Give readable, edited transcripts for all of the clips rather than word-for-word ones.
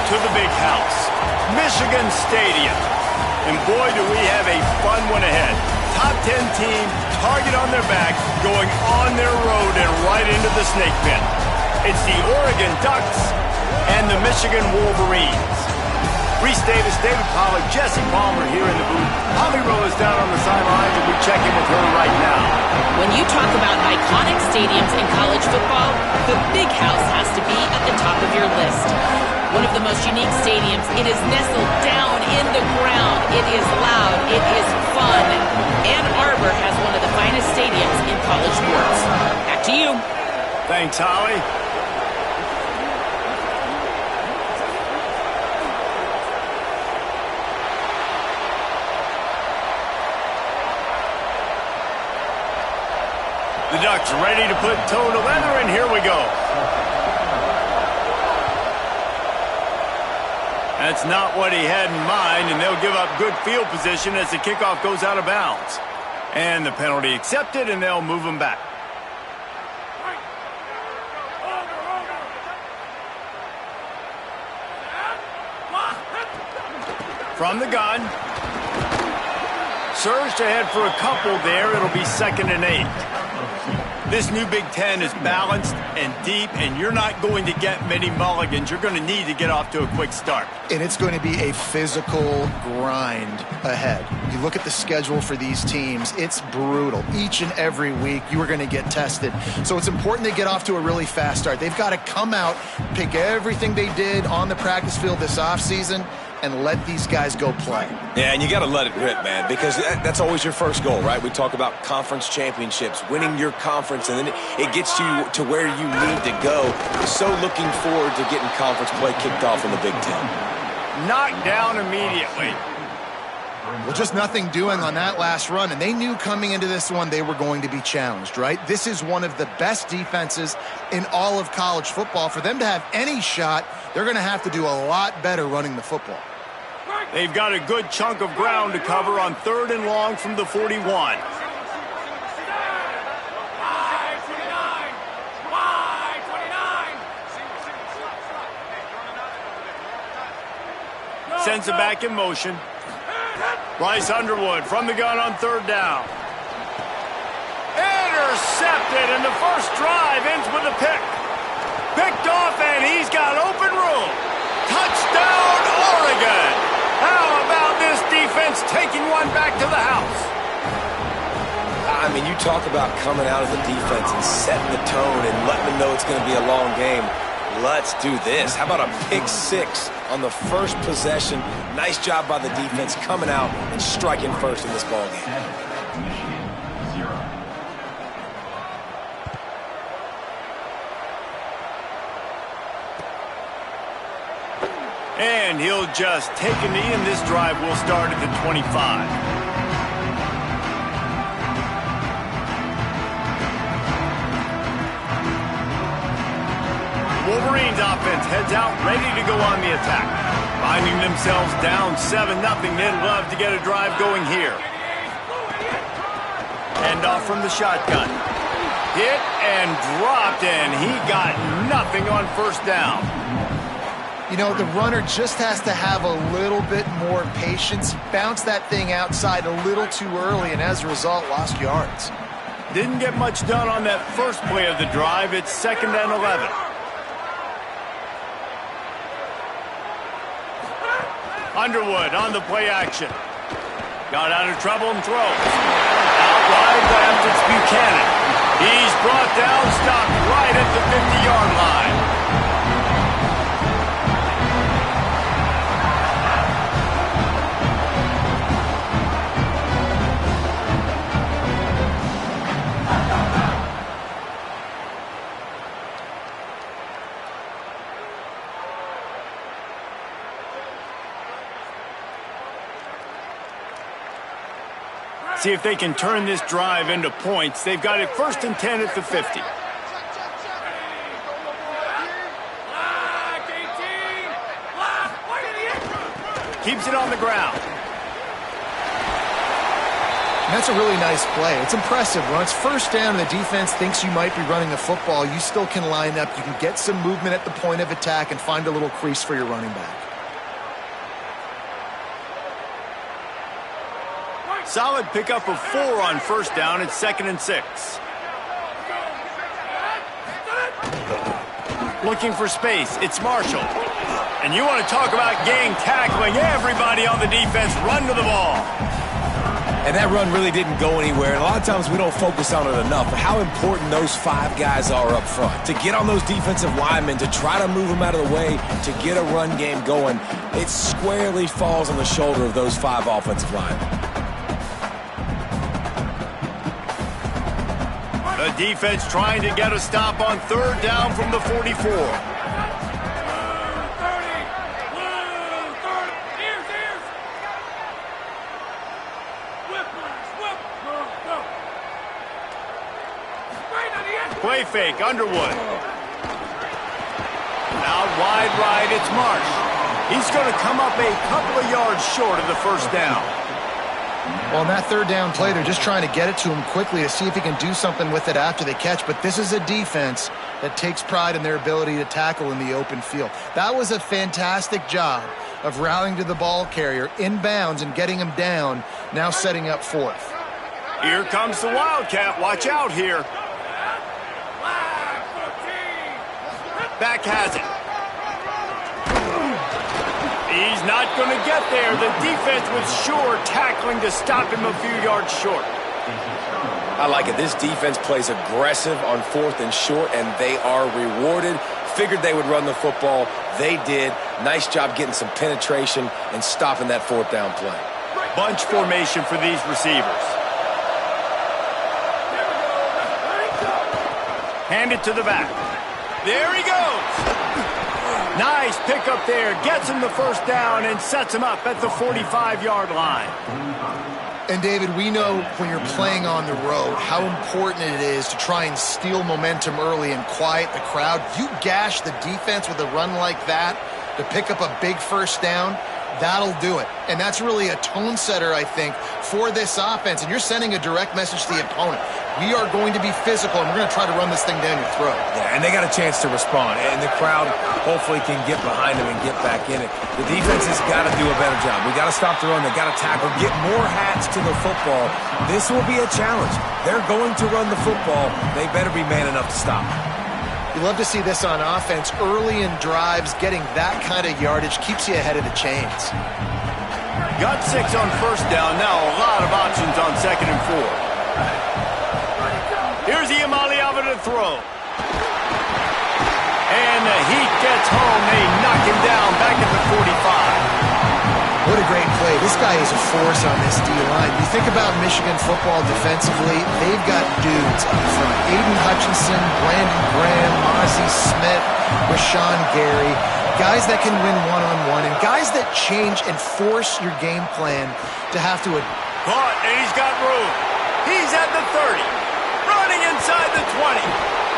to the big house, Michigan Stadium. And boy, do we have a fun one ahead. Top 10 team, target on their back, going on their road and right into the snake pit. It's the Oregon Ducks and the Michigan Wolverines. Reese Davis, David Pollack, Jesse Palmer here in the booth. Holly Rowe is down on the sideline, and we check in with her right now. When you talk about iconic stadiums in college football, the Big House has to be at the top of your list. One of the most unique stadiums. It is nestled down in the ground. It is loud. It is fun. Ann Arbor has one of the finest stadiums in college sports. Back to you. Thanks, Holly. The Ducks ready to put toe to leather, and here we go. That's not what he had in mind, and they'll give up good field position as the kickoff goes out of bounds. And the penalty accepted, and they'll move him back. From the gun. Surged ahead for a couple there. It'll be 2nd and 8. This new Big Ten is balanced and deep, and you're not going to get many mulligans. You're going to need to get off to a quick start. And it's going to be a physical grind ahead. You look at the schedule for these teams, it's brutal. Each and every week, you are going to get tested. So it's important they get off to a really fast start. They've got to come out, pick everything they did on the practice field this offseason, and let these guys go play. Yeah, and you got to let it rip, man, because that's always your first goal, right? We talk about conference championships, winning your conference, and then it gets you to where you need to go. So looking forward to getting conference play kicked off in the Big Ten. Knocked down immediately. Well, just nothing doing on that last run, and they knew coming into this one they were going to be challenged, right? This is one of the best defenses in all of college football. For them to have any shot, they're going to have to do a lot better running the football. They've got a good chunk of ground to cover on 3rd and long from the 41. Sends it back in motion. Bryce Underwood from the gun on 3rd down. Intercepted, and the first drive ends with a pick. Picked off, and he's got open room. Touchdown, Oregon! How about this defense taking one back to the house? I mean, you talk about coming out of the defense and setting the tone and letting them know it's going to be a long game. Let's do this. How about a pick 6 on the first possession? Nice job by the defense coming out and striking first in this ballgame. And he'll just take a knee, and this drive will start at the 25. Wolverines offense heads out, ready to go on the attack. Finding themselves down 7-0, they'd love to get a drive going here. Hand off from the shotgun. Hit and dropped, and he got nothing on 1st down. You know, the runner just has to have a little bit more patience. Bounce that thing outside a little too early, and as a result, lost yards. Didn't get much done on that first play of the drive. It's 2nd and 11. Underwood on the play action. Got out of trouble and throws. Out wide left, it's Buchanan. He's brought down, stopped right at the 50-yard line. See if they can turn this drive into points. They've got it 1st and 10 at the 50. Keeps it on the ground. And that's a really nice play. It's impressive. When it's first down and the defense thinks you might be running a football, you still can line up. You can get some movement at the point of attack and find a little crease for your running back. Solid pickup of 4 on first down. It's 2nd and 6. Looking for space. It's Marshall. And you want to talk about gang tackling. Everybody on the defense run to the ball. And that run really didn't go anywhere. And a lot of times we don't focus on it enough. But how important those 5 guys are up front. To get on those defensive linemen, to try to move them out of the way, to get a run game going, it squarely falls on the shoulder of those 5 offensive linemen. The defense trying to get a stop on 3rd down from the 44. Play fake, Underwood. Out wide right, it's Marsh. He's going to come up a couple of yards short of the first down. Well, on that 3rd down play, they're just trying to get it to him quickly to see if he can do something with it after they catch. But this is a defense that takes pride in their ability to tackle in the open field. That was a fantastic job of rallying to the ball carrier inbounds and getting him down, now setting up 4th. Here comes the Wildcat. Watch out here. Back has it. He's not going to get there. The defense was sure tackling to stop him a few yards short. I like it. This defense plays aggressive on 4th and short, and they are rewarded. Figured they would run the football. They did. Nice job getting some penetration and stopping that 4th down play. Bunch formation for these receivers. Hand it to the back. There he goes. Nice pickup there. Gets him the first down and sets him up at the 45-yard line. And, David, we know when you're playing on the road how important it is to try and steal momentum early and quiet the crowd. You gash the defense with a run like that to pick up a big first down, that'll do it. And that's really a tone setter, I think, for this offense. And you're sending a direct message to the opponent. We are going to be physical, and we're going to try to run this thing down your throat. Yeah, and they got a chance to respond. And the crowd hopefully can get behind them and get back in it. The defense has got to do a better job. We got to stop the run. They got to tackle, get more hats to the football. This will be a challenge. They're going to run the football. They better be man enough to stop. You love to see this on offense. Early in drives, getting that kind of yardage keeps you ahead of the chains. Got 6 on first down. Now a lot of options on 2nd and 4. Here's Iamaleava to throw. And the Heat gets home. They knock him down back at the 45. What a great play. This guy is a force on this D-line. You think about Michigan football defensively, they've got dudes up front. Aiden Hutchinson, Brandon Graham, Ozzie Smith, Rashawn Gary. Guys that can win one-on-one and guys that change and force your game plan to have to... Caught, and he's got room. He's at the 30. Running inside the 20.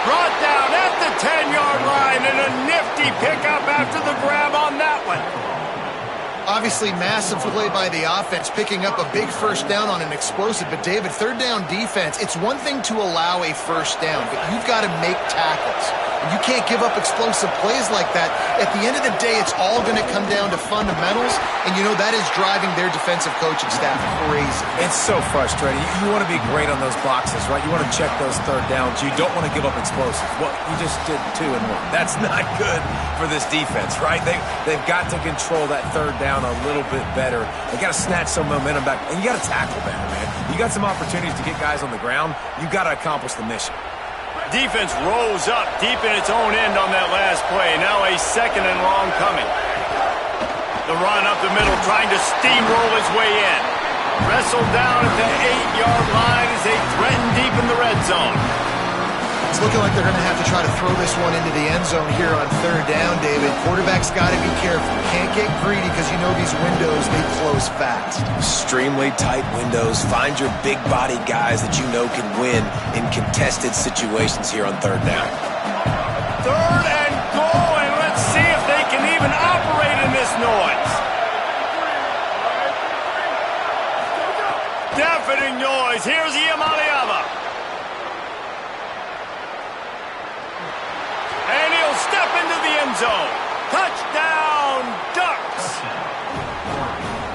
Brought down at the 10-yard line, and a nifty pickup after the grab on that one. Obviously, massive play by the offense, picking up a big first down on an explosive. But, David, 3rd down defense, it's one thing to allow a first down, but you've got to make tackles. And you can't give up explosive plays like that. At the end of the day, it's all going to come down to fundamentals, and you know that is driving their defensive coaching staff crazy. It's so frustrating. You want to be great on those boxes, right? You want to check those 3rd downs. You don't want to give up explosives. Well, you just did 2 and 1. That's not good for this defense, right? They've got to control that 3rd down a little bit better. They got to snatch some momentum back, and you got to tackle better, man. You got some opportunities to get guys on the ground. You got to accomplish the mission. Defense rolls up deep in its own end on that last play. Now a 2nd and long coming. The run up the middle, trying to steamroll his way in. Wrestled down at the 8-yard line as they threaten deep in the red zone. It's looking like they're going to have to try to throw this one into the end zone here on 3rd down, David. Quarterback's got to be careful. Can't get greedy because you know these windows, they close fast. Extremely tight windows. Find your big body guys that you know can win in contested situations here on 3rd down. 3rd and goal, and let's see if they can even operate in this noise. deafening noise. Here's Iamaleava. And he'll step into the end zone. Touchdown, Ducks.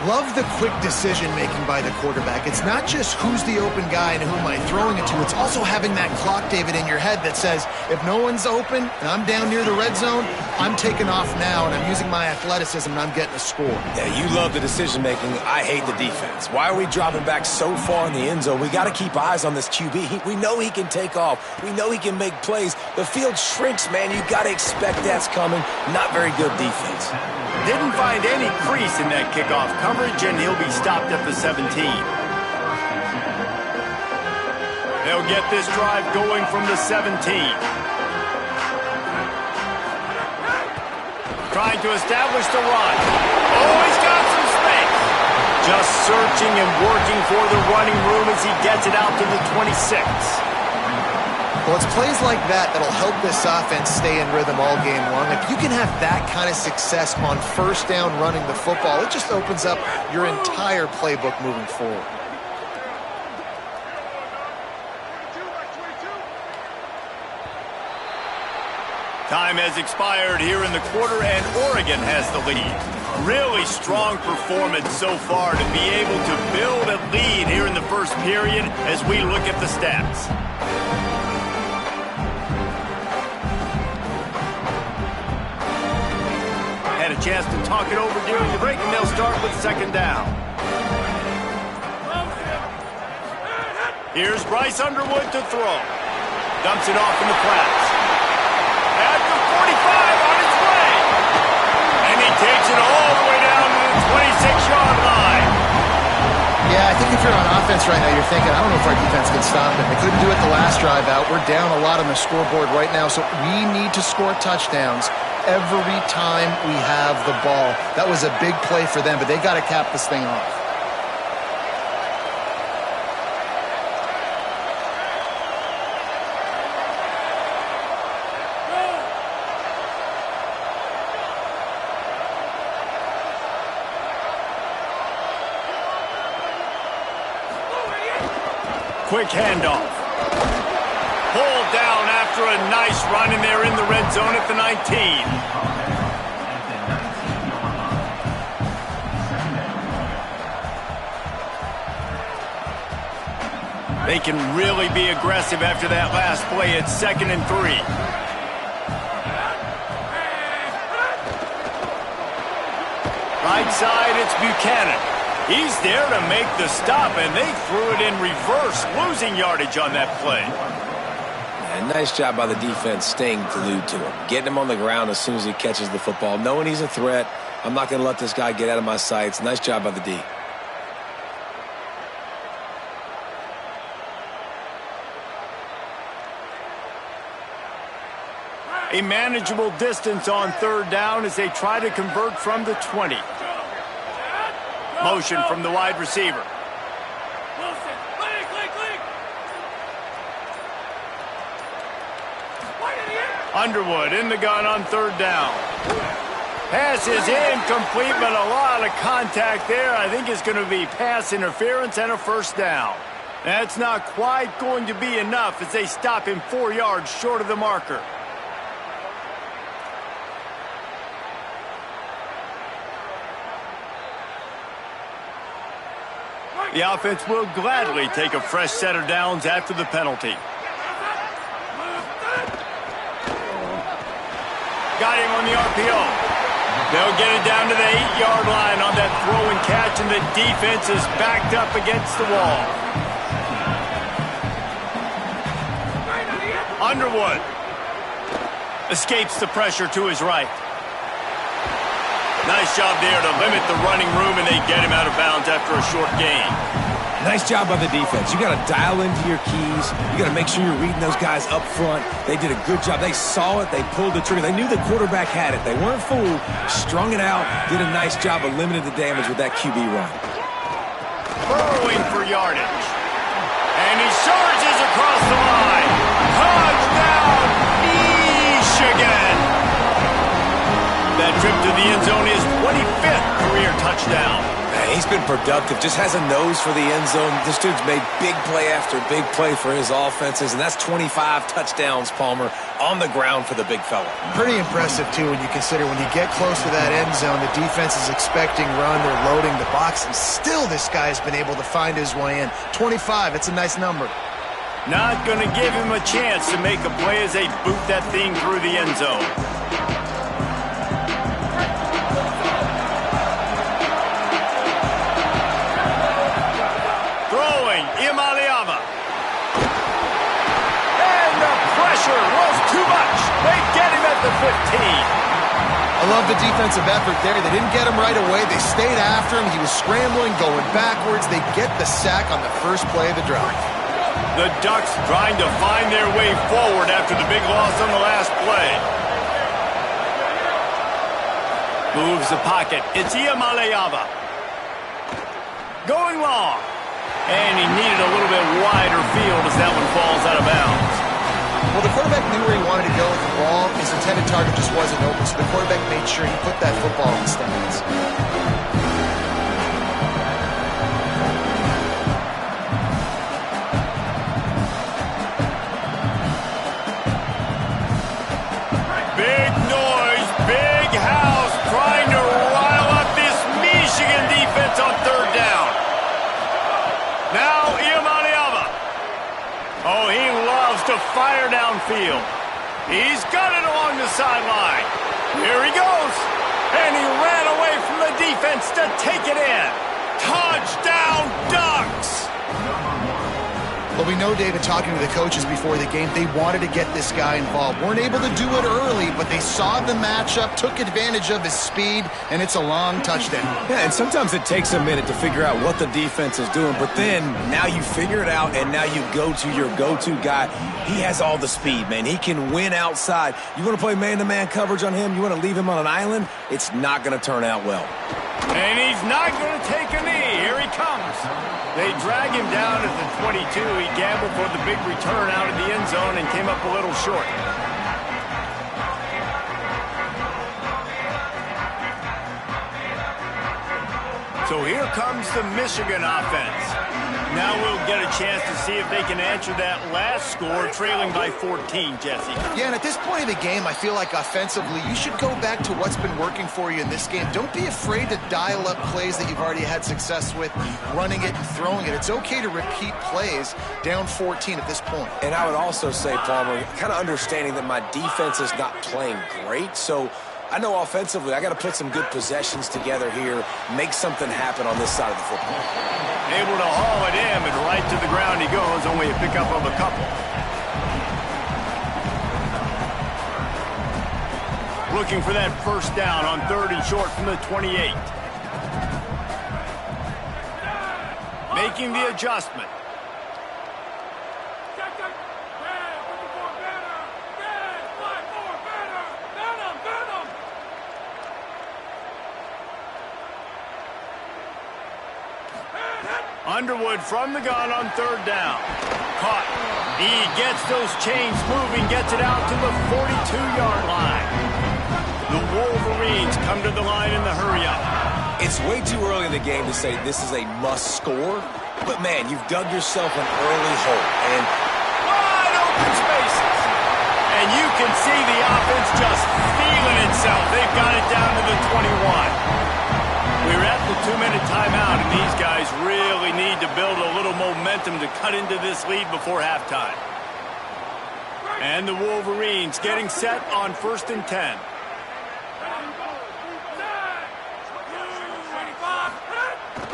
Love the quick decision-making by the quarterback. It's not just who's the open guy and who am I throwing it to. It's also having that clock, David, in your head that says, if no one's open and I'm down near the red zone, I'm taking off now, and I'm using my athleticism, and I'm getting a score. Yeah, you love the decision-making. I hate the defense. Why are we dropping back so far in the end zone? We got to keep eyes on this QB. We know he can take off. We know he can make plays. The field shrinks, man. You got to expect that's coming. Not very good defense. Didn't find any crease in that kickoff coverage, and he'll be stopped at the 17. They'll get this drive going from the 17. Trying to establish the run. Oh, he's got some space. Just searching and working for the running room as he gets it out to the 26. Well, it's plays like that that'll help this offense stay in rhythm all game long. If you can have that kind of success on first down running the football, it just opens up your entire playbook moving forward. Time has expired here in the quarter, and Oregon has the lead. Really strong performance so far to be able to build a lead here in the first period as we look at the stats. Had a chance to talk it over during the break, and they'll start with second down. Here's Bryce Underwood to throw. Dumps it off in the flats. At the 45 on its way. And he takes it all the way down to the 26-yard line. Yeah, I think if you're on offense right now, you're thinking, I don't know if our defense can stop it. They couldn't do it the last drive out. We're down a lot on the scoreboard right now, so we need to score touchdowns every time we have the ball. That was a big play for them, but they got to cap this thing off. Quick handoff. Pulled down after a nice run, and they're in the red zone at the 19. They can really be aggressive after that last play. It's 2nd and 3. Right side, it's Buchanan. He's there to make the stop, and they threw it in reverse, losing yardage on that play. Yeah, nice job by the defense staying glued to him, getting him on the ground as soon as he catches the football, knowing he's a threat. I'm not going to let this guy get out of my sights. Nice job by the D. A manageable distance on third down as they try to convert from the 20. Motion from the wide receiver. Underwood in the gun on third down. Pass is incomplete, but a lot of contact there. I think it's going to be pass interference and a first down. That's not quite going to be enough as they stop him 4 yards short of the marker. The offense will gladly take a fresh set of downs after the penalty. Got him on the RPO. They'll get it down to the 8-yard line on that throw and catch, and the defense is backed up against the wall. Underwood escapes the pressure to his right. Nice job there to limit the running room, and they get him out of bounds after a short gain. Nice job by the defense. You got to dial into your keys. You got to make sure you're reading those guys up front. They did a good job. They saw it. They pulled the trigger. They knew the quarterback had it. They weren't fooled. Strung it out. Did a nice job of limiting the damage with that QB run. Burrowing for yardage. And he surges across the line. Touchdown, Michigan. That trip to the end zone is 25th career touchdown. he's been productive, just has a nose for the end zone. This dude's made big play after big play for his offenses, and that's 25 touchdowns, Palmer, on the ground for the big fella. Pretty impressive, too, when you consider when you get close to that end zone, the defense is expecting run, they're loading the box, and still this guy's been able to find his way in. 25, it's a nice number. Not going to give him a chance to make a play as they boot that thing through the end zone. Imaliava. And the pressure was too much. They get him at the 15. I love the defensive effort there. They didn't get him right away. They stayed after him. He was scrambling, going backwards. They get the sack on the first play of the drive. The Ducks trying to find their way forward after the big loss on the last play. Moves the pocket. It's Imaliava. Going long. And he needed a little bit wider field as that one falls out of bounds. Well, the quarterback knew where he wanted to go with the ball. His intended target just wasn't open, so the quarterback made sure he put that football in the stands. Big noise, big house, trying to rile up this Michigan defense on third down. Now Imaliava. Oh, he loves to fire downfield. He's got it along the sideline. Here he goes. And he ran away from the defense to take it in. Touchdown, Ducks! Well, we know, David, talking to the coaches before the game, they wanted to get this guy involved. Weren't able to do it early, but they saw the matchup, took advantage of his speed, and it's a long touchdown. Yeah, and sometimes it takes a minute to figure out what the defense is doing, but then now you figure it out, and now you go to your go-to guy. He has all the speed, man. He can win outside. You want to play man-to-man coverage on him? You want to leave him on an island? It's not going to turn out well. And he's not going to take a knee. Here he comes. They drag him down at the 22. He gambled for the big return out of the end zone and came up a little short. So here comes the Michigan offense. Now we'll get a chance to see if they can answer that last score, trailing by 14, Jesse. Yeah, and at this point of the game, I feel like offensively, you should go back to what's been working for you in this game. Don't be afraid to dial up plays that you've already had success with, running it and throwing it. It's okay to repeat plays down 14 at this point. And I would also say, Palmer, kind of understanding that my defense is not playing great, so I know offensively I got to put some good possessions together here, make something happen on this side of the football. Able to haul it in, and right to the ground he goes, only a pickup of a couple. Looking for that first down on third and short from the 28. Making the adjustment. Underwood from the gun on third down. Caught. He gets those chains moving, gets it out to the 42-yard line. The Wolverines come to the line in the hurry-up. It's way too early in the game to say this is a must score, but man, you've dug yourself an early hole. And wide open spaces. And you can see the offense just feeling itself. They've got it down to the 21. We're at the 2-minute timeout, and these guys really need to build a little momentum to cut into this lead before halftime. And the Wolverines getting set on 1st and 10.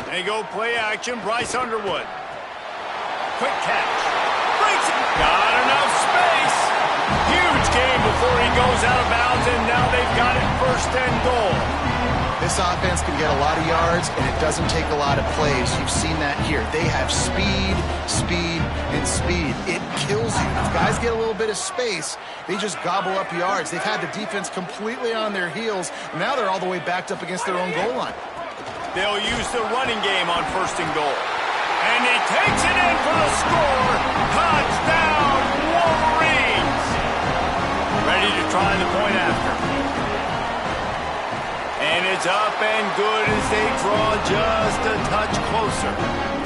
They go play action. Bryce Underwood. Quick catch. Breaks it. Got enough space. Huge game before he goes out of bounds, and now they've got it 1st and goal. This offense can get a lot of yards, and it doesn't take a lot of plays. You've seen that here. They have speed, speed, and speed. It kills you. If guys get a little bit of space, they just gobble up yards. They've had the defense completely on their heels. Now they're all the way backed up against their own goal line. They'll use the running game on 1st and goal. And he takes it in for the score. Touchdown, Wolverines. Ready to try the point after. And it's up and good as they draw just a touch closer.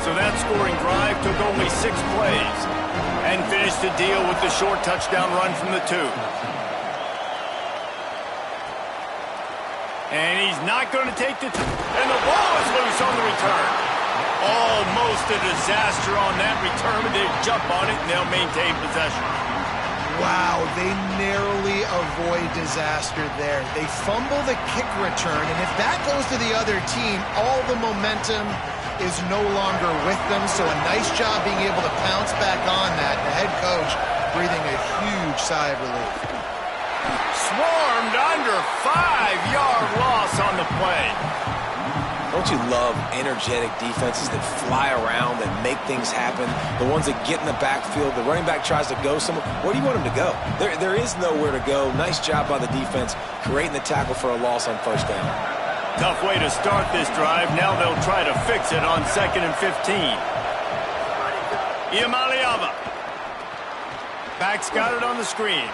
So that scoring drive took only 6 plays and finished the deal with the short touchdown run from the 2. And he's not going to take the... And the ball is loose on the return. Almost a disaster on that return, but they jump on it and they'll maintain possession. Wow, they narrowly avoid disaster there. They fumble the kick return, and if that goes to the other team, all the momentum is no longer with them. So a nice job being able to pounce back on that. The head coach breathing a huge sigh of relief. Swarmed under 5-yard loss on the play. Don't you love energetic defenses that fly around, that make things happen? The ones that get in the backfield, the running back tries to go somewhere. Where do you want him to go? There is nowhere to go. Nice job by the defense, creating the tackle for a loss on first down. Tough way to start this drive. Now they'll try to fix it on 2nd and 15. Iamaleava. Back's got it on the screen.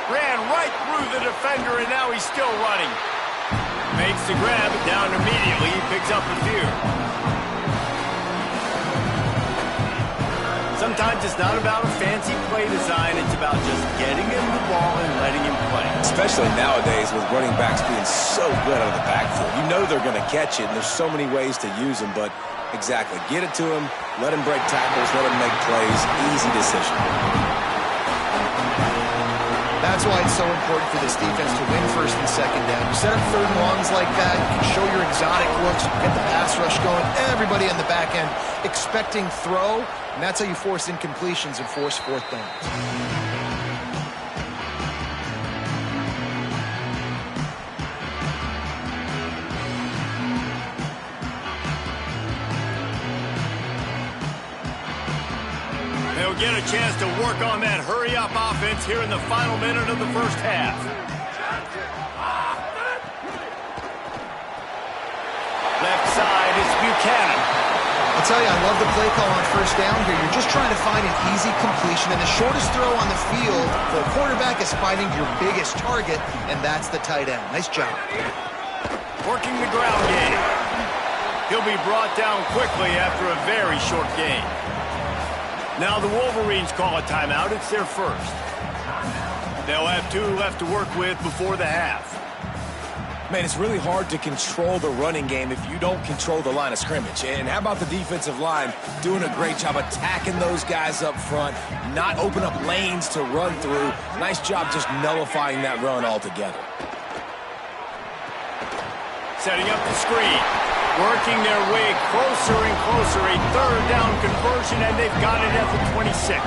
Ran right through the defender, and now he's still running. Makes the grab, down immediately. He picks up a few. Sometimes it's not about a fancy play design. It's about just getting him the ball and letting him play. Especially nowadays with running backs being so good out of the backfield. You know they're going to catch it, and there's so many ways to use them. But exactly, get it to him, let him break tackles, let him make plays. Easy decision. That's why it's so important for this defense to win 1st and 2nd down. You set up 3rd and longs like that, you can show your exotic looks, get the pass rush going, everybody on the back end expecting throw, and that's how you force incompletions and force 4th downs. They'll get a chance to work on that hurry-up offense here in the final minute of the first half. Left side, it's Buchanan. I'll tell you, I love the play call on 1st down here. You're just trying to find an easy completion, and the shortest throw on the field for a quarterback is finding your biggest target, and that's the tight end. Nice job. Working the ground game. He'll be brought down quickly after a very short game. Now the Wolverines call a timeout. It's their first. They'll have 2 left to work with before the half. Man, it's really hard to control the running game if you don't control the line of scrimmage. And how about the defensive line doing a great job attacking those guys up front, not open up lanes to run through. Nice job just nullifying that run altogether. Setting up the screen. Working their way closer and closer. A 3rd down conversion, and they've got it at the 26.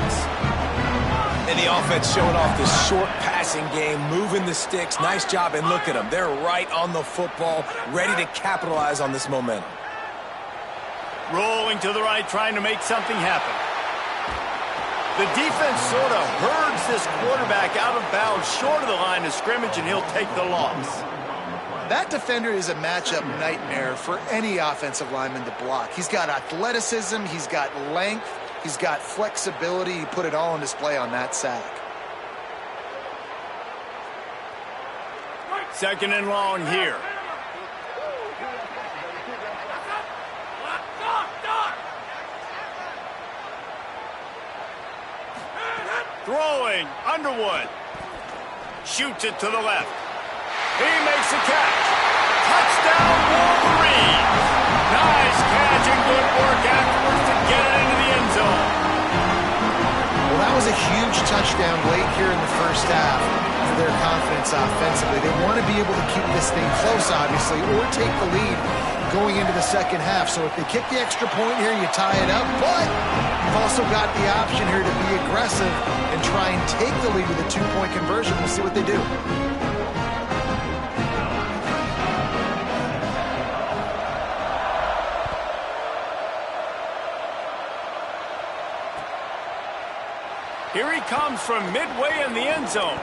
And the offense showing off this short passing game, moving the sticks. Nice job, and look at them. They're right on the football, ready to capitalize on this momentum. Rolling to the right, trying to make something happen. The defense sort of herds this quarterback out of bounds short of the line of scrimmage, and he'll take the loss. That defender is a matchup nightmare for any offensive lineman to block. He's got athleticism, he's got length, he's got flexibility. He put it all on display on that sack. 2nd and long here. Throwing, Underwood. Shoots it to the left. He makes a catch. Touchdown, Wolverines. Nice catch and good work afterwards to get it into the end zone. Well, that was a huge touchdown late here in the first half for their confidence offensively. They want to be able to keep this thing close, obviously, or take the lead going into the second half. So if they kick the extra point here, you tie it up. But you've also got the option here to be aggressive and try and take the lead with a 2-point conversion. We'll see what they do. Here he comes from midway in the end zone.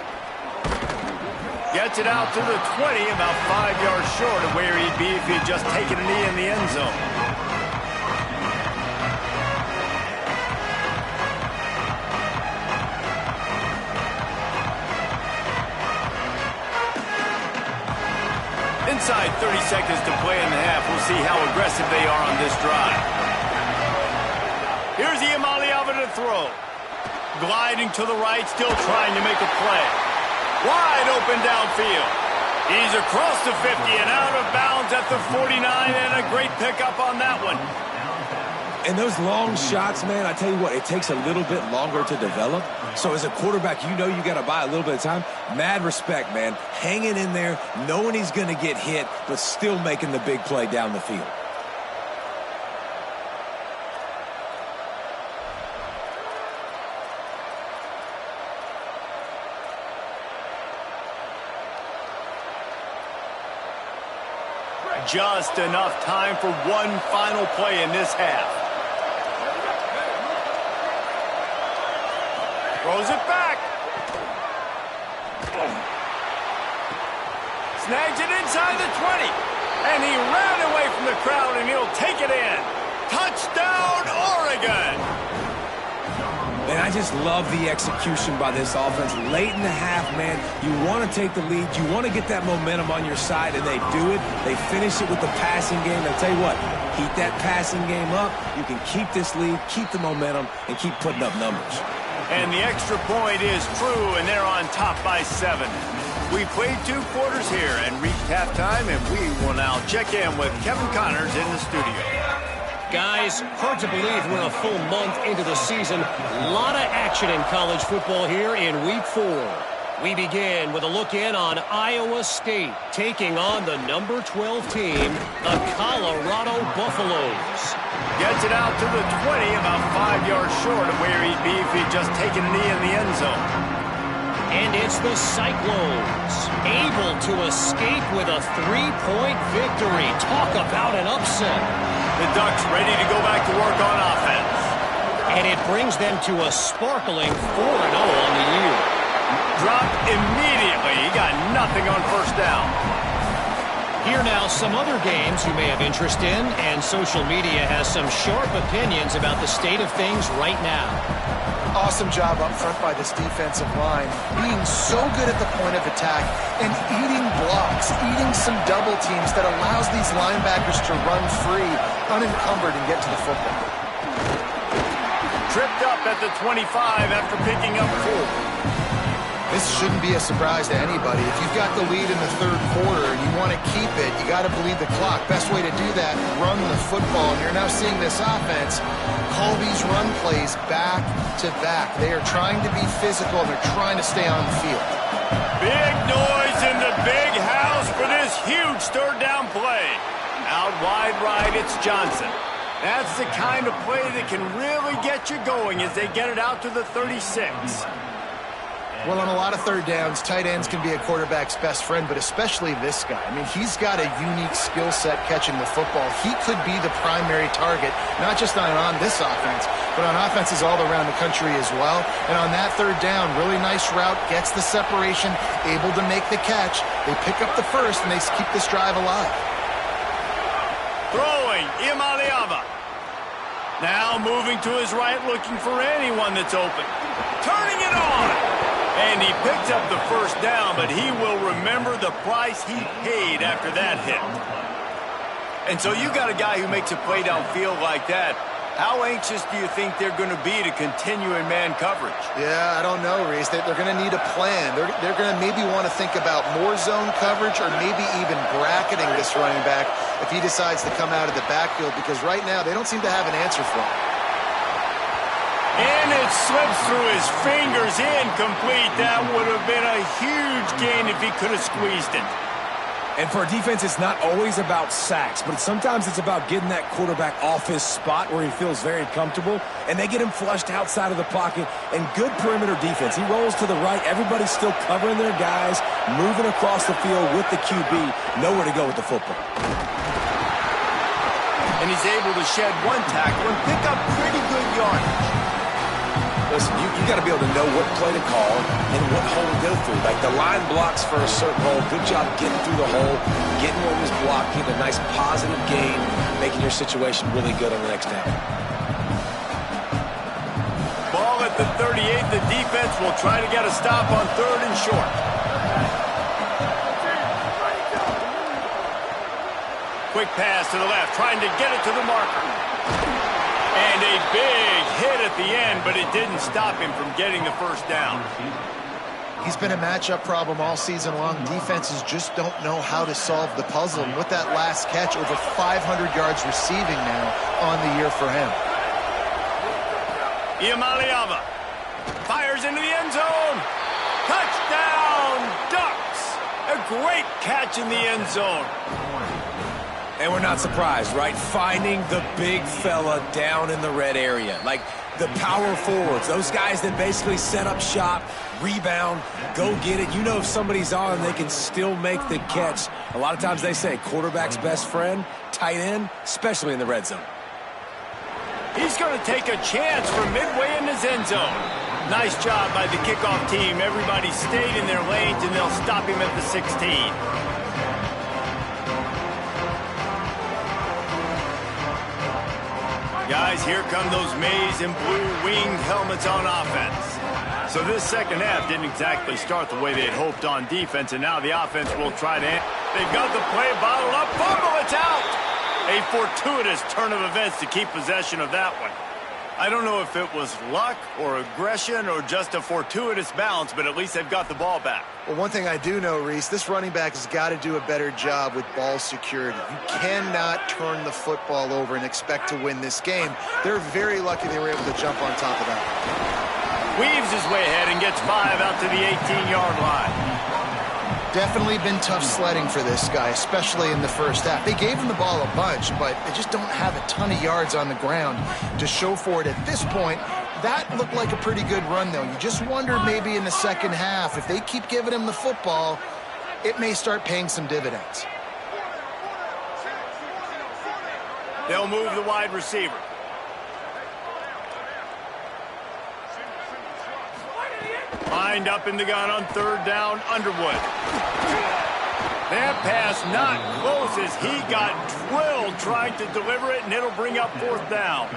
Gets it out to the 20, about 5 yards short of where he'd be if he'd just taken a knee in the end zone. Inside 30 seconds to play in the half. We'll see how aggressive they are on this drive. Here's Iamaleava to throw. Gliding to the right, still trying to make a play. Wide open downfield. He's across the 50 and out of bounds at the 49, and a great pickup on that one. And those long shots, man, I tell you what, it takes a little bit longer to develop. So as a quarterback, you know you got to buy a little bit of time. Mad respect, man. Hanging in there, knowing he's going to get hit, but still making the big play down the field. Just enough time for one final play in this half. Throws it back. Snags it inside the 20. And he ran away from the crowd, and he'll take it in. Touchdown, Oregon! And I just love the execution by this offense. Late in the half, man, you want to take the lead. You want to get that momentum on your side, and they do it. They finish it with the passing game. I'll tell you what, keep that passing game up. You can keep this lead, keep the momentum, and keep putting up numbers. And the extra point is true, and they're on top by 7. We played 2 quarters here and reached halftime, and we will now check in with Kevin Connors in the studio. Guys, hard to believe we're a full month into the season. A lot of action in college football here in Week 4. We begin with a look in on Iowa State, taking on the number 12 team, the Colorado Buffaloes. Gets it out to the 20, about 5 yards short of where he'd be if he'd just taken a knee in the end zone. And it's the Cyclones, able to escape with a 3-point victory. Talk about an upset. The Ducks ready to go back to work on offense. And it brings them to a sparkling 4-0 on the year. Dropped immediately. He got nothing on first down. Here now, some other games you may have interest in, and social media has some sharp opinions about the state of things right now. Awesome job up front by this defensive line, being so good at the point of attack and eating blocks, eating some double teams that allows these linebackers to run free, unencumbered, and get to the football. Tripped up at the 25 after picking up 4. This shouldn't be a surprise to anybody. If you've got the lead in the third quarter and you want to keep it, you got to bleed the clock. Best way to do that, run the football. And you're now seeing this offense call these run plays back to back. They are trying to be physical, and they're trying to stay on the field. Big noise in the big house for this huge third down play. Out wide right, it's Johnson. That's the kind of play that can really get you going as they get it out to the 36. Well, on a lot of third downs, tight ends can be a quarterback's best friend, but especially this guy. I mean, he's got a unique skill set catching the football. He could be the primary target, not just on this offense, but on offenses all around the country as well. And on that third down, really nice route, gets the separation, able to make the catch. They pick up the first, and they keep this drive alive. Throwing, Iamaleava. Now moving to his right, looking for anyone that's open. Turning it on. And he picks up the first down, but he will remember the price he paid after that hit. And so you got a guy who makes a play downfield like that. How anxious do you think they're going to be to continue in man coverage? Yeah, I don't know, Reese. They're going to need a plan. They're going to maybe want to think about more zone coverage or maybe even bracketing this running back if he decides to come out of the backfield, because right now they don't seem to have an answer for him. And it slips through his fingers, incomplete. That would have been a huge gain if he could have squeezed it. And for a defense, it's not always about sacks, but sometimes it's about getting that quarterback off his spot where he feels very comfortable, and they get him flushed outside of the pocket. And good perimeter defense. He rolls to the right. Everybody's still covering their guys, moving across the field with the QB. Nowhere to go with the football. And he's able to shed one tackle and pick up pretty good yardage. Listen, you got to be able to know what play to call and what hole to go through. Like the line blocks for a certain hole. Good job getting through the hole, getting what was blocked, getting a nice positive gain, making your situation really good on the next down. Ball at the 38. The defense will try to get a stop on 3rd and short. Quick pass to the left, trying to get it to the marker. And a big hit at the end, but it didn't stop him from getting the first down. He's been a matchup problem all season long. Defenses just don't know how to solve the puzzle. And with that last catch, over 500 yards receiving now on the year for him. Iamaleava fires into the end zone. Touchdown, Ducks! A great catch in the end zone. And we're not surprised, right? Finding the big fella down in the red area. Like the power forwards, those guys that basically set up shop, rebound, go get it. You know if somebody's on, they can still make the catch. A lot of times they say quarterback's best friend, tight end, especially in the red zone. He's going to take a chance from midway in his end zone. Nice job by the kickoff team. Everybody stayed in their lanes, and they'll stop him at the 16. Guys, here come those maize and blue winged helmets on offense. So this second half didn't exactly start the way they had hoped on defense, and now the offense will try to... They've got the play bottled up. Fumble, it's out! A fortuitous turn of events to keep possession of that one. I don't know if it was luck or aggression or just a fortuitous bounce, but at least they've got the ball back. Well, one thing I do know, Reese, this running back has got to do a better job with ball security. You cannot turn the football over and expect to win this game. They're very lucky they were able to jump on top of that. Weaves his way ahead and gets 5 out to the 18-yard line. Definitely been tough sledding for this guy, especially in the first half. They gave him the ball a bunch, but they just don't have a ton of yards on the ground to show for it at this point. That looked like a pretty good run, though. You just wonder maybe in the second half, if they keep giving him the football, it may start paying some dividends. They'll move the wide receiver. Lined up in the gun on third down, Underwood. That pass not close as he got drilled trying to deliver it, and it'll bring up fourth down.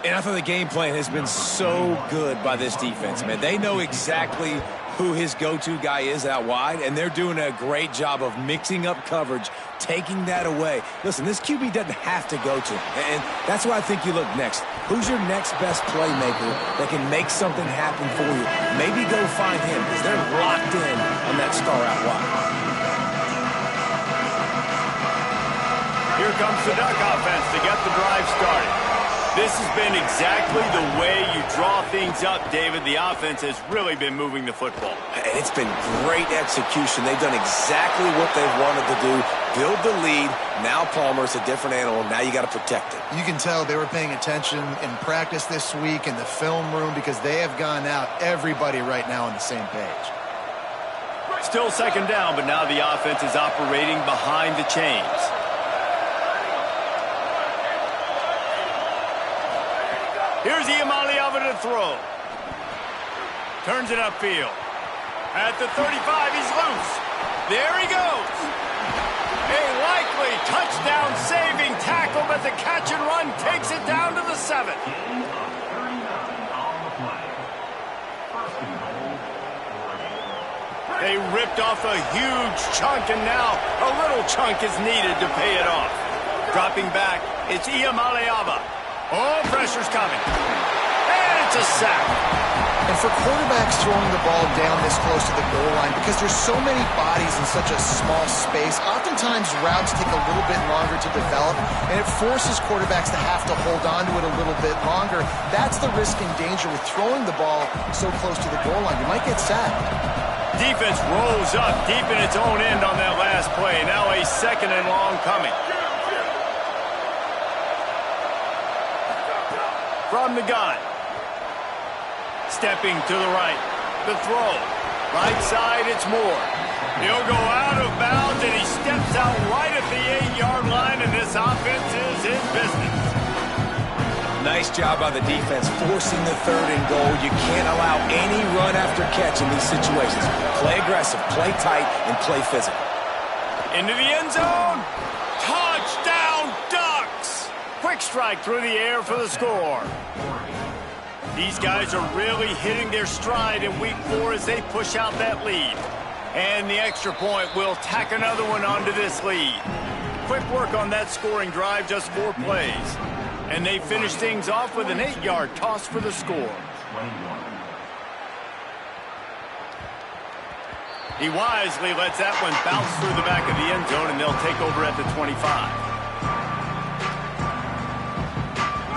And I thought the game plan has been so good by this defense, man. They know exactly who his go-to guy is out wide, and they're doing a great job of mixing up coverage, taking that away. Listen, this QB doesn't have to go to him, and that's why I think you look next. Who's your next best playmaker that can make something happen for you? Maybe go find him, because they're locked in on that star out wide. Here comes the Duck offense to get the drive started. This has been exactly the way you draw things up, David. The offense has really been moving the football. And it's been great execution. They've done exactly what they've wanted to do. Build the lead. Now Palmer's a different animal. Now you got to protect it. You can tell they were paying attention in practice this week in the film room because they have gone out, everybody right now on the same page. Still second down, but now the offense is operating behind the chains. Here's Iamaleava to throw. Turns it upfield. At the 35, he's loose. There he goes. A likely touchdown-saving tackle, but the catch and run takes it down to the 7. They ripped off a huge chunk, and now a little chunk is needed to pay it off. Dropping back, it's Iamaleava. Oh, pressure's coming. And it's a sack. And for quarterbacks throwing the ball down this close to the goal line, because there's so many bodies in such a small space, oftentimes routes take a little bit longer to develop, and it forces quarterbacks to have to hold on to it a little bit longer. That's the risk and danger with throwing the ball so close to the goal line. You might get sacked. Defense rose up deep in its own end on that last play. Now a second and long coming. From the gun. Stepping to the right. The throw. Right side, it's Moore. He'll go out of bounds, and he steps out right at the 8-yard line, and this offense is in business. Nice job by the defense forcing the third and goal. You can't allow any run after catch in these situations. Play aggressive, play tight, and play physical. Into the end zone. Touchdown, Ducks! Quick strike through the air for the score. These guys are really hitting their stride in week 4 as they push out that lead. And the extra point will tack another one onto this lead. Quick work on that scoring drive, just 4 plays. And they finish things off with an 8-yard toss for the score. He wisely lets that one bounce through the back of the end zone, and they'll take over at the 25.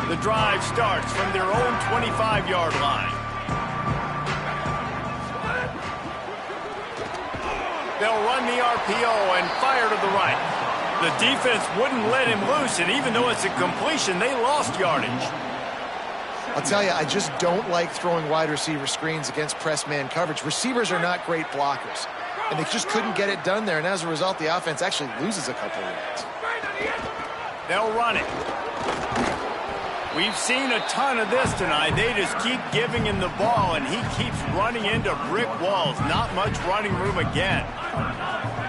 The drive starts from their own 25-yard line. They'll run the RPO and fire to the right. The defense wouldn't let him loose, and even though it's a completion, they lost yardage. I'll tell you, I just don't like throwing wide receiver screens against press man coverage. Receivers are not great blockers, and they just couldn't get it done there, and as a result, the offense actually loses a couple of yards. They'll run it. We've seen a ton of this tonight. They just keep giving him the ball, and he keeps running into brick walls. Not much running room again.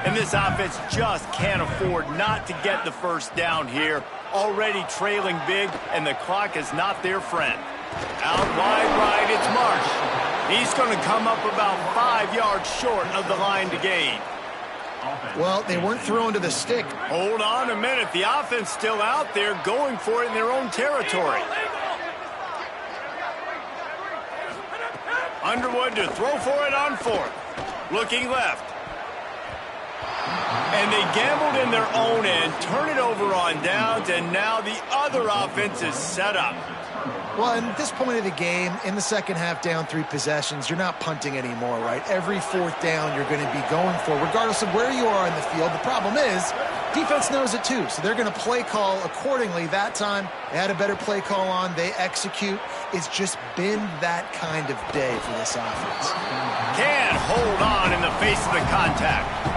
And this offense just can't afford not to get the first down here. Already trailing big, and the clock is not their friend. Out wide right, it's Marsh. He's going to come up about 5 yards short of the line to gain. Well, they weren't throwing to the stick. Hold on a minute. The offense still out there going for it in their own territory. Underwood to throw for it on 4th. Looking left. And they gambled in their own end, turn it over on downs, and now the other offense is set up. Well, at this point of the game, in the second half, down 3 possessions, you're not punting anymore, right? Every 4th down you're going to be going for, regardless of where you are in the field. The problem is, defense knows it too, so they're going to play call accordingly. That time, they had a better play call on. They execute. It's just been that kind of day for this offense. Can't hold on in the face of the contact.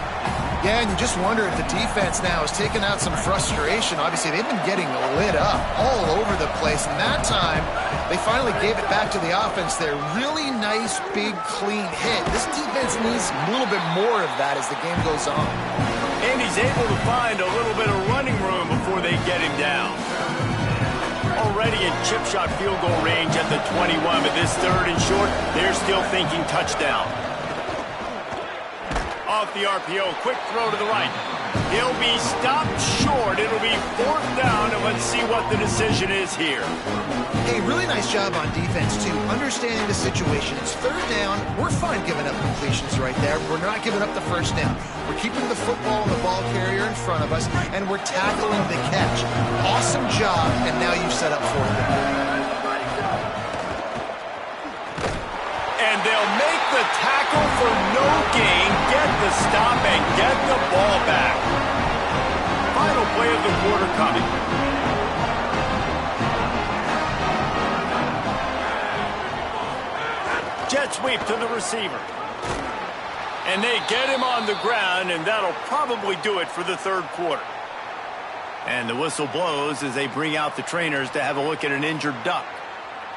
Yeah, and you just wonder if the defense now has taken out some frustration. Obviously, they've been getting lit up all over the place. And that time, they finally gave it back to the offense there. Really nice, big, clean hit. This defense needs a little bit more of that as the game goes on. And he's able to find a little bit of running room before they get him down. Already in chip shot field goal range at the 21, but this 3rd and short, they're still thinking touchdown. Off the RPO, quick throw to the right. He'll be stopped short. It'll be 4th down, and let's see what the decision is here. Hey, really nice job on defense, too. Understanding the situation. It's 3rd down. We're fine giving up completions right there. We're not giving up the first down. We're keeping the football and the ball carrier in front of us, and we're tackling the catch. Awesome job, and now you've set up 4th down. And they'll make the tackle for no gain, get the stop, and get the ball back. Final play of the quarter coming. Jet sweep to the receiver. And they get him on the ground, and that'll probably do it for the 3rd quarter. And the whistle blows as they bring out the trainers to have a look at an injured Duck.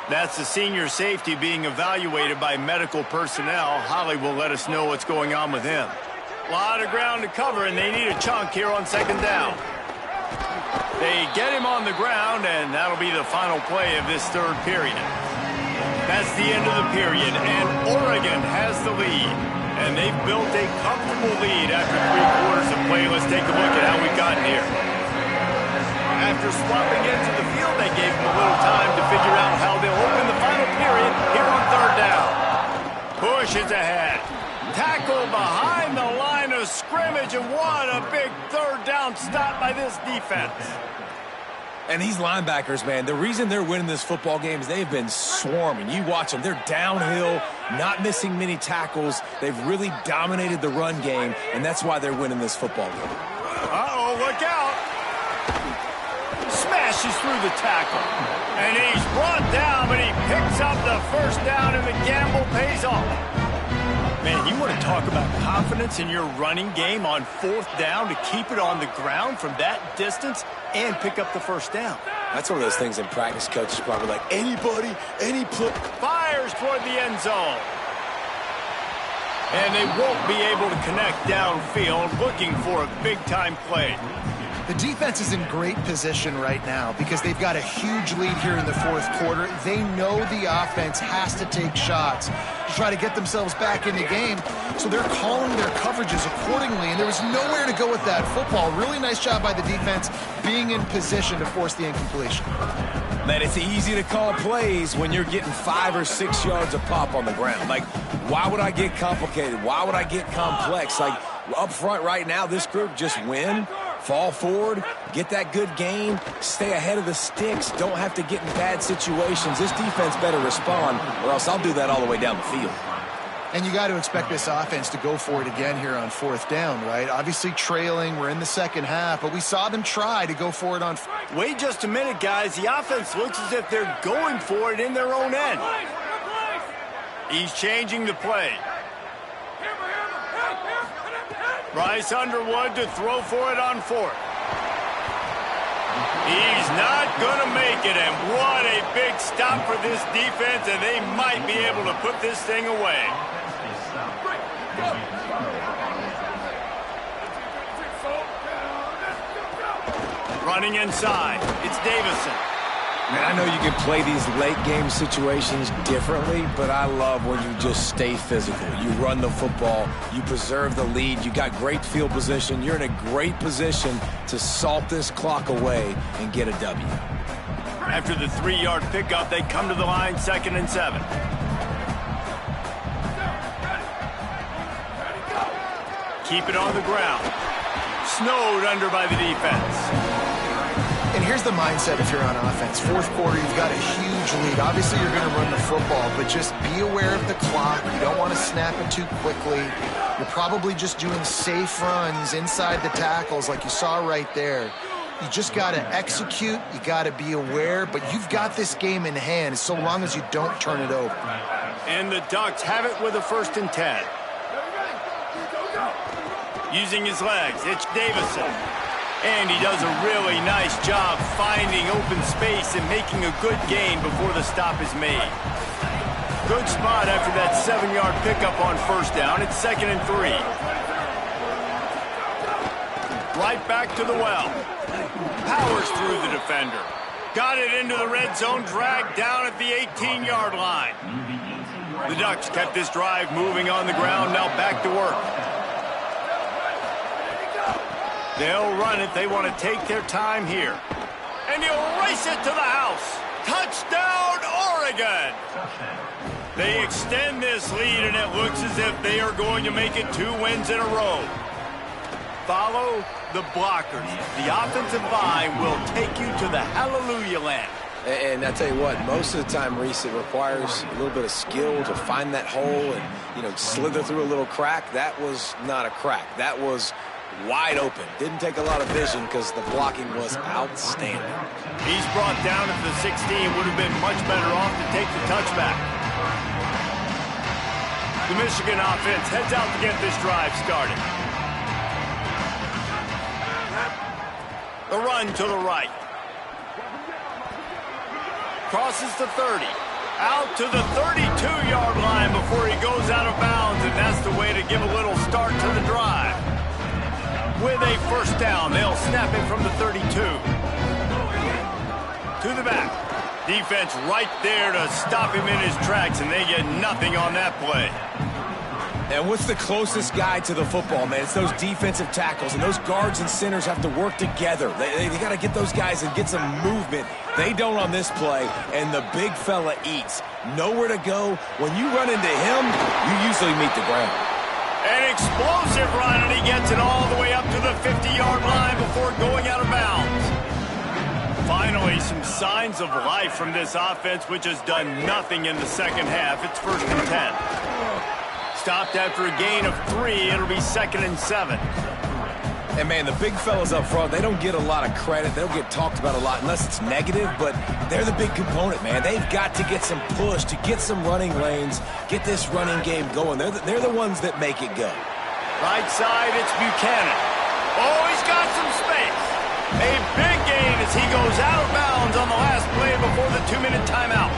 That's the senior safety being evaluated by medical personnel. Holly will let us know what's going on with him. A lot of ground to cover, and they need a chunk here on 2nd down. They get him on the ground, and that'll be the final play of this 3rd period. That's the end of the period, and Oregon has the lead. And they've built a comfortable lead after 3 quarters of play. Let's take a look at how we got here. After swapping into the field, they gave them a little time to figure out how they'll open the final period here on 3rd down. Push is ahead. Tackle behind the line of scrimmage, and what a big 3rd down stop by this defense. And these linebackers, man, the reason they're winning this football game is they've been swarming. You watch them. They're downhill, not missing many tackles. They've really dominated the run game, and that's why they're winning this football game. Uh-oh, look out. Smashes through the tackle. And he's brought down, but he picks up the 1st down, and the gamble pays off. Man, you want to talk about confidence in your running game on 4th down to keep it on the ground from that distance and pick up the 1st down. That's one of those things in practice, coaches probably like, anybody, any play. Fires toward the end zone. And they won't be able to connect downfield, looking for a big-time play. The defense is in great position right now because they've got a huge lead here in the fourth quarter. They know the offense has to take shots to try to get themselves back in the game, so they're calling their coverages accordingly, and there was nowhere to go with that football. Really nice job by the defense being in position to force the incompletion. Man, it's easy to call plays when you're getting 5 or 6 yards of pop on the ground. Like, why would I get complicated? Why would I get complex? Like, up front right now, this group just win, fall forward, get that good gain, stay ahead of the sticks, don't have to get in bad situations. This defense better respond, or else I'll do that all the way down the field. And you got to expect this offense to go for it again here on fourth down, right? Obviously trailing, we're in the second half, but we saw them try to go for it on... Wait just a minute, guys. The offense looks as if they're going for it in their own end. He's changing the play. Bryce Underwood to throw for it on fourth. He's not going to make it, and what a big stop for this defense, and they might be able to put this thing away. Running inside, it's Davison. Man, I know you can play these late game situations differently, but I love when you just stay physical. You run the football, you preserve the lead, you got great field position, you're in a great position to salt this clock away and get a W. After the 3-yard pickup, they come to the line, 2nd and 7. Keep it on the ground. Snowed under by the defense. And here's the mindset if you're on offense. Fourth quarter, you've got a huge lead. Obviously, you're going to run the football, but just be aware of the clock. You don't want to snap it too quickly. You're probably just doing safe runs inside the tackles like you saw right there. You just got to execute. You got to be aware, but you've got this game in hand so long as you don't turn it over. And the Ducks have it with a 1st and 10. Using his legs, it's Davison. And he does a really nice job finding open space and making a good gain before the stop is made. Good spot after that 7-yard pickup on 1st down. It's 2nd and 3. Right back to the well. Powers through the defender. Got it into the red zone, dragged down at the 18-yard line. The Ducks kept this drive moving on the ground, now back to work. They'll run it. They want to take their time here. And he'll race it to the house. Touchdown, Oregon! They extend this lead, and it looks as if they are going to make it 2 wins in a row. Follow the blockers. The offensive line will take you to the hallelujah land. And I tell you what, most of the time, Reese, it requires a little bit of skill to find that hole and, slither through a little crack. That was not a crack. That was wide open. Didn't take a lot of vision because the blocking was outstanding. He's brought down at the 16. Would have been much better off to take the touchback. The Michigan offense heads out to get this drive started. The run to the right. Crosses the 30. Out to the 32-yard line before he goes out of bounds, and that's the way to give a little start to the drive. With a 1st down, they'll snap it from the 32. To the back. Defense right there to stop him in his tracks, and they get nothing on that play. And what's the closest guy to the football, man? It's those defensive tackles, and those guards and centers have to work together. They got to get those guys and get some movement. They don't on this play, and the big fella eats. Nowhere to go. When you run into him, you usually meet the ground. An explosive run, and he gets it all the way up to the 50-yard line before going out of bounds. Finally, some signs of life from this offense, which has done nothing in the second half. It's 1st and 10. Stopped after a gain of 3. It'll be 2nd and 7. And, man, the big fellas up front, they don't get a lot of credit. They don't get talked about a lot unless it's negative, but they're the big component, man. They've got to get some push, to get some running lanes, get this running game going. They're the ones that make it go. Right side, it's Buchanan. Oh, he's got some space. A big gain as he goes out of bounds on the last play before the 2-minute timeout.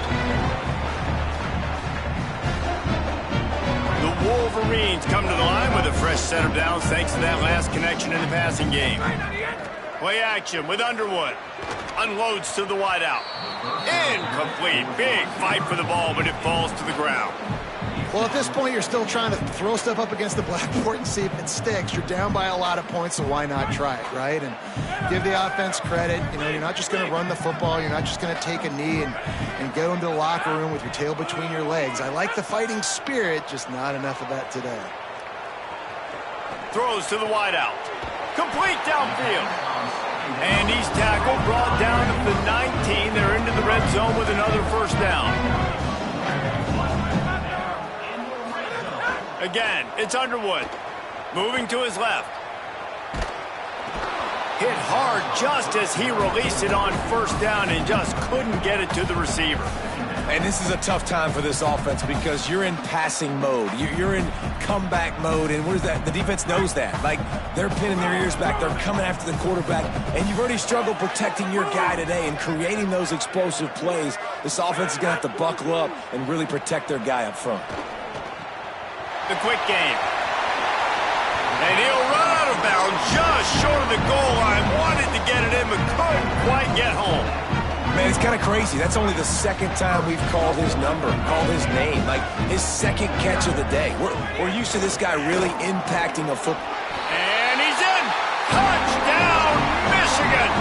The Wolverines come to the line with a fresh set of downs thanks to that last connection in the passing game. Play action with Underwood. Unloads to the wideout. Incomplete. Big fight for the ball, but it falls to the ground. Well, at this point, you're still trying to throw stuff up against the blackboard and see if it sticks. You're down by a lot of points, so why not try it, right? And give the offense credit. You know, you're not just going to run the football. You're not just going to take a knee and go into the locker room with your tail between your legs. I like the fighting spirit, just not enough of that today. Throws to the wideout. Complete downfield. And he's tackled, brought down to the 19. They're into the red zone with another first down. Again, it's Underwood. Moving to his left. Hit hard just as he released it on first down and just couldn't get it to the receiver. And this is a tough time for this offense because you're in passing mode. You're in comeback mode, and what is that? The defense knows that. Like, they're pinning their ears back. They're coming after the quarterback, and you've already struggled protecting your guy today and creating those explosive plays. This offense is going to have to buckle up and really protect their guy up front. The quick game. And he'll run out of bounds just short of the goal line. Wanted to get it in, but couldn't quite get home. Man, it's kind of crazy. That's only the second time we've called his number, called his name. Like, his second catch of the day. We're used to this guy really impacting a football. And he's in. Touchdown, Michigan.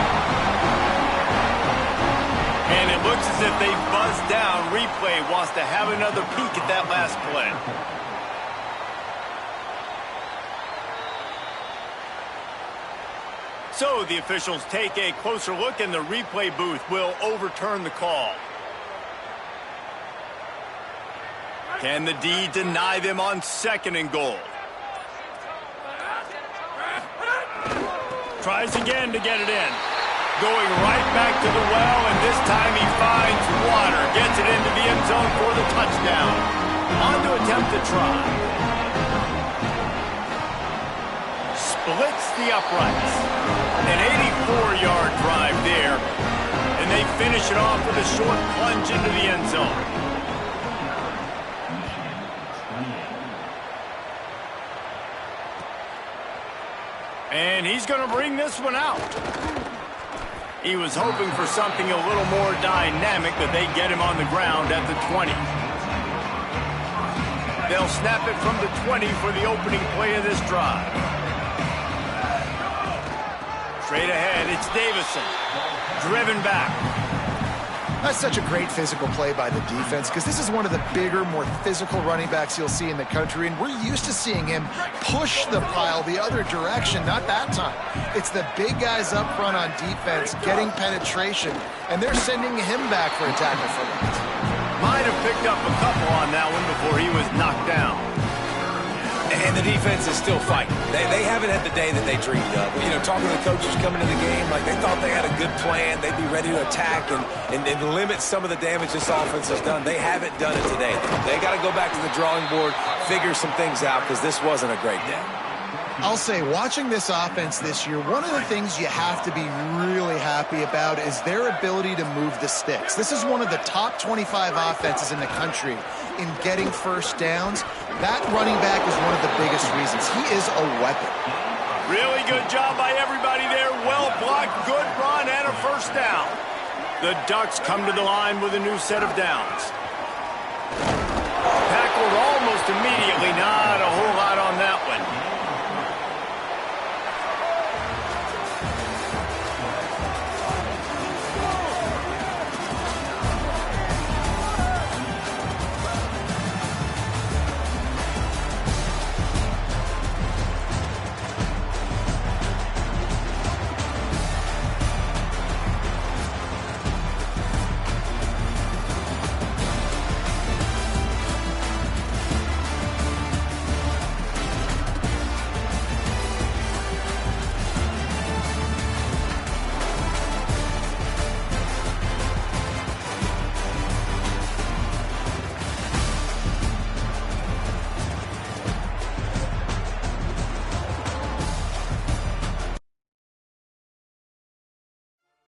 And it looks as if they buzzed down. Replay wants to have another peek at that last play. So the officials take a closer look, and the replay booth will overturn the call. Can the D deny them on 2nd and goal? Tries again to get it in. Going right back to the well, and this time he finds water. Gets it into the end zone for the touchdown. On to attempt to try. Splits the uprights. An 84-yard drive there, and they finish it off with a short plunge into the end zone. And he's going to bring this one out. He was hoping for something a little more dynamic, but they get him on the ground at the 20. They'll snap it from the 20 for the opening play of this drive. Straight ahead, it's Davison. Driven back. That's such a great physical play by the defense because this is one of the bigger, more physical running backs you'll see in the country, and we're used to seeing him push the pile the other direction, not that time. It's the big guys up front on defense getting penetration, and they're sending him back for a tackle for loss. Might have picked up a couple on that one before he was knocked down. And the defense is still fighting. They haven't had the day that they dreamed of. You know, talking to the coaches coming into the game, like they thought they had a good plan. They'd be ready to attack and limit some of the damage this offense has done. They haven't done it today. They got to go back to the drawing board, figure some things out because this wasn't a great day. I'll say, watching this offense this year, one of the things you have to be really happy about is their ability to move the sticks. This is one of the top 25 offenses in the country in getting first downs. That running back is one of the biggest reasons. He is a weapon. Really good job by everybody there. Well blocked, good run, and a first down. The Ducks come to the line with a new set of downs. Tackled almost immediately, not